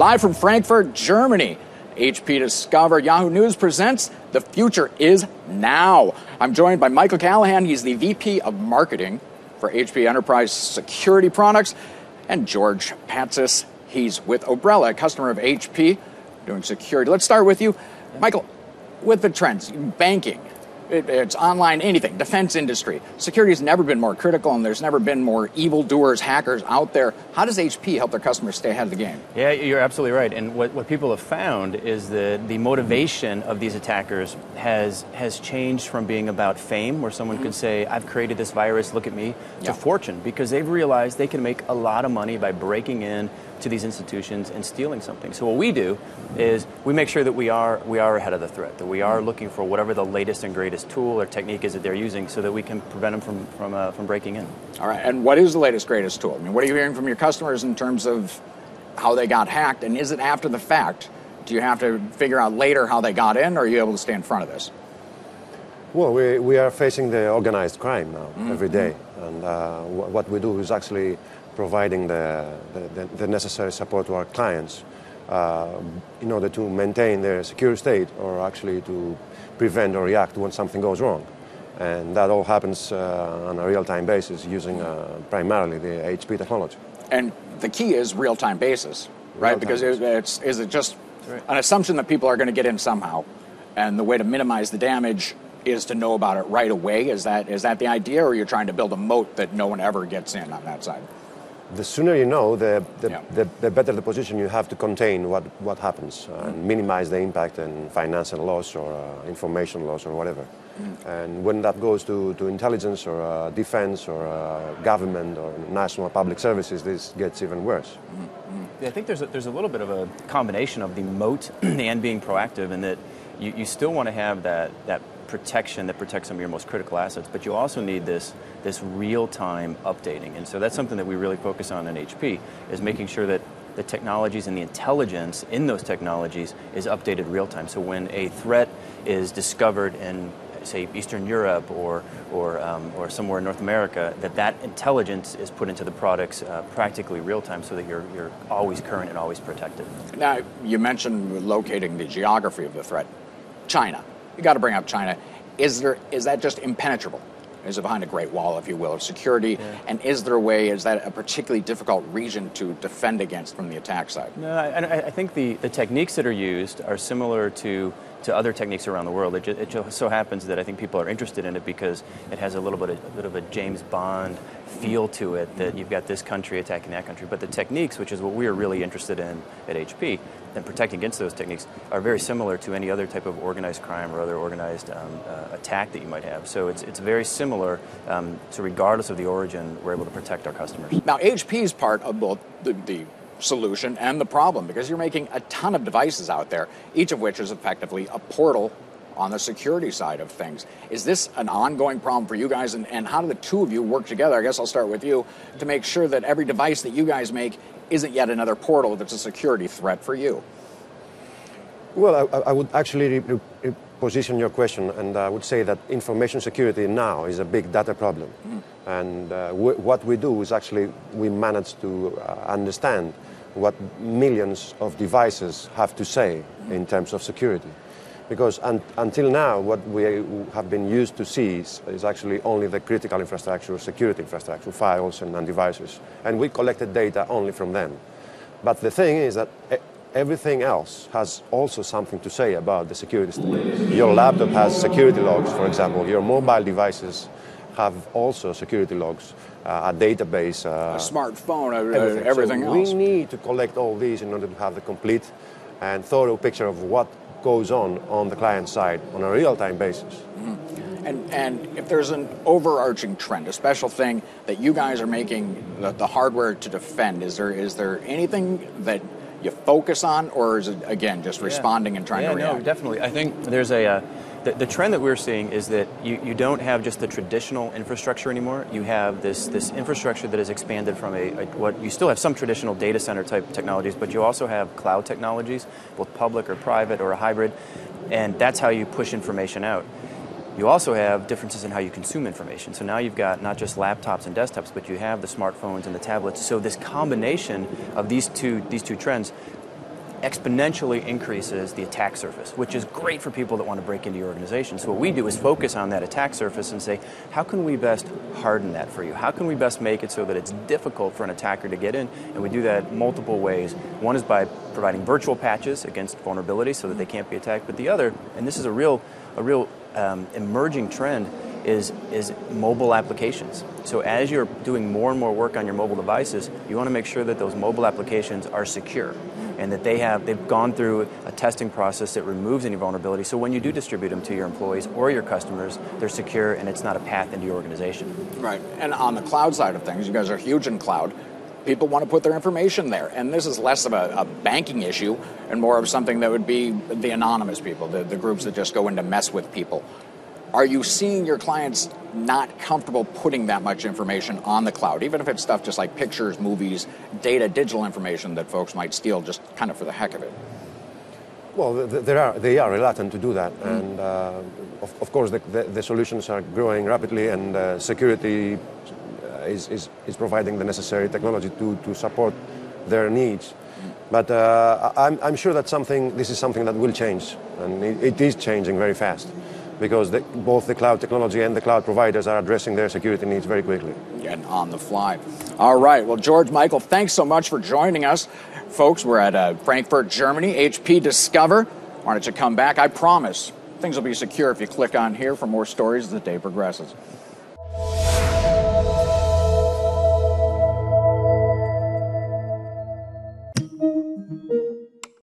Live from Frankfurt, Germany, HP Discover. Yahoo News presents The Future is Now. I'm joined by Michael Callahan. He's the VP of Marketing for HP Enterprise Security Products. And George Patsis, he's with Obrela, a customer of HP, doing security. Let's start with you. Michael, with the trends, banking, it's online, anything, defense industry. Security has never been more critical, and there's never been more evildoers, hackers out there. How does HP help their customers stay ahead of the game? Yeah, you're absolutely right. And what people have found is that the motivation of these attackers has changed from being about fame, where someone could say, I've created this virus, look at me, to fortune, because they've realized they can make a lot of money by breaking in to these institutions and stealing something. So what we do is we make sure that we are ahead of the threat, that we are looking for whatever the latest and greatest tool or technique is that they're using, so that we can prevent them from breaking in. All right, and what is the latest, greatest tool? I mean, what are you hearing from your customers in terms of how they got hacked, and is it after the fact? Do you have to figure out later how they got in, or are you able to stay in front of this? Well, we are facing the organized crime now every day, and what we do is actually providing the necessary support to our clients in order to maintain their secure state, or actually to prevent or react when something goes wrong. And that all happens on a real-time basis using primarily the HP technology. And the key is real-time basis, right? Because is it just an assumption that people are going to get in somehow, and the way to minimize the damage is to know about it right away? Is that the idea, or you're trying to build a moat that no one ever gets in on that side? The sooner you know, the better the position you have to contain what happens and minimize the impact and financial loss or information loss or whatever. And when that goes to intelligence or defense or government or national public services, this gets even worse. Yeah, I think there's a little bit of a combination of the moat and being proactive, in that you still want to have that protection that protects some of your most critical assets, but you also need this real-time updating. And so that's something that we really focus on in HP, is making sure that the technologies and the intelligence in those technologies is updated real-time. So when a threat is discovered in, say, Eastern Europe or somewhere in North America, that intelligence is put into the products practically real-time, so that you're always current and always protected. Now, you mentioned locating the geography of the threat. China. You got to bring up China. Is that just impenetrable? Is it behind a great wall, if you will, of security? Yeah. And is that a particularly difficult region to defend against from the attack side? No, I think the techniques that are used are similar to other techniques around the world. It just so happens that I think people are interested in it because it has a little bit of a James Bond feel to it, that you've got this country attacking that country. But the techniques, which is what we're really interested in at HP, and protecting against those techniques, are very similar to any other type of organized crime or other organized attack that you might have. So it's very similar, so regardless of the origin, we're able to protect our customers. Now, HP's part of both the solution and the problem, because you're making a ton of devices out there, each of which is effectively a portal on the security side of things. Is this an ongoing problem for you guys, and how do the two of you work together? I guess I'll start with you, to make sure that every device that you guys make isn't yet another portal that's a security threat for you? Well, I would actually position your question, and I would say that information security now is a big data problem. And what we do is actually we manage to understand what millions of devices have to say in terms of security. Because until now, what we have been used to see is actually only the critical infrastructure, security infrastructure, files and devices. And we collected data only from them. But the thing is that everything else has also something to say about the security state. Your laptop has security logs, for example. Your mobile devices have also security logs, a database. A smartphone, everything else. We need to collect all these in order to have the complete and thorough picture of what goes on the client side on a real-time basis. And if there's an overarching trend, a special thing that you guys are making the hardware to defend, is there anything that you focus on, or is it, again, just responding and trying to react? No, definitely. I think there's the trend that we're seeing is that you don't have just the traditional infrastructure anymore. You have this infrastructure that is expanded from what you still have some traditional data center type technologies, but you also have cloud technologies, both public or private or a hybrid, and that's how you push information out. You also have differences in how you consume information. So now you've got not just laptops and desktops, but you have the smartphones and the tablets. So this combination of these two trends exponentially increases the attack surface, which is great for people that want to break into your organization. So what we do is focus on that attack surface and say, how can we best harden that for you? How can we best make it so that it's difficult for an attacker to get in? And we do that multiple ways. One is by providing virtual patches against vulnerability so that they can't be attacked. But the other, and this is a real emerging trend, is mobile applications. So as you're doing more and more work on your mobile devices, you want to make sure that those mobile applications are secure and that they've gone through a testing process that removes any vulnerability. So when you do distribute them to your employees or your customers, they're secure and it's not a path into your organization. Right. And on the cloud side of things, you guys are huge in cloud. People want to put their information there. And this is less of a banking issue and more of something that would be the anonymous people, the groups that just go in to mess with people. Are you seeing your clients not comfortable putting that much information on the cloud, even if it's stuff just like pictures, movies, data, digital information that folks might steal just kind of for the heck of it? Well, they are reluctant to do that, and of course the solutions are growing rapidly, and security is providing the necessary technology to support their needs. But I'm sure that this is something that will change, and it is changing very fast, because both the cloud technology and the cloud providers are addressing their security needs very quickly. And on the fly. All right. Well, George, Michael, thanks so much for joining us. Folks, we're at Frankfurt, Germany, HP Discover. Why don't you come back? I promise things will be secure if you click on here for more stories as the day progresses.